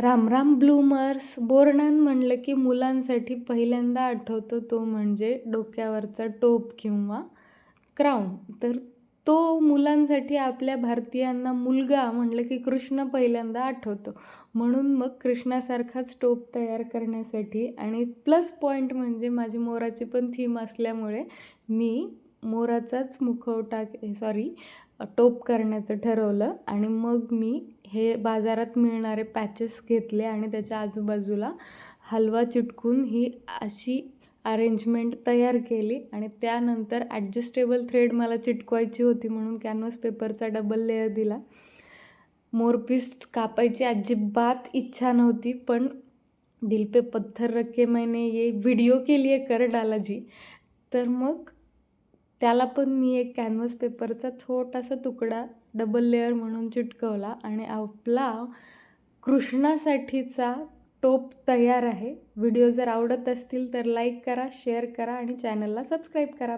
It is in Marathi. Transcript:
राम राम ब्लूमर्स. बोरन्हाण म्हणलं की मुलांसाठी पहिल्यांदा आठवतो तो म्हणजे डोक्यावरचा टोप किंवा क्राऊन. तर तो मुलांसाठी आपल्या भारतीयांना मुलगा म्हणलं की कृष्ण पहिल्यांदा आठवतो. म्हणून मग कृष्णासारखाच टोप तयार करण्यासाठी आणि प्लस पॉईंट म्हणजे माझी मोराची पण थीम असल्यामुळे मी मोराचाच टोप करण्याचं ठरवलं. आणि मग मी हे बाजारात मिळणारे पॅचेस घेतले आणि त्याच्या आजूबाजूला हलवा चिटकून ही अशी अरेंजमेंट तयार केली. आणि त्यानंतर ॲडजस्टेबल थ्रेड मला चिटकवायची होती म्हणून कॅनव्हास पेपरचा डबल लेअर दिला. मोरपीस कापायची अजिबात इच्छा नव्हती, पण दिल पे पत्थर रखे मैंने ये व्हिडिओ के लिए कर डाला जी. तर मग त्याला पण मी एक कॅनव्हास पेपरचा छोटासा तुकडा डबल लेअर म्हणून चिटकवला आणि आपला कृष्णासाठीचा टोप तयार आहे. व्हिडिओ जर आवडत असतील तर लाईक करा, शेअर करा आणि चॅनलला सबस्क्राईब करा.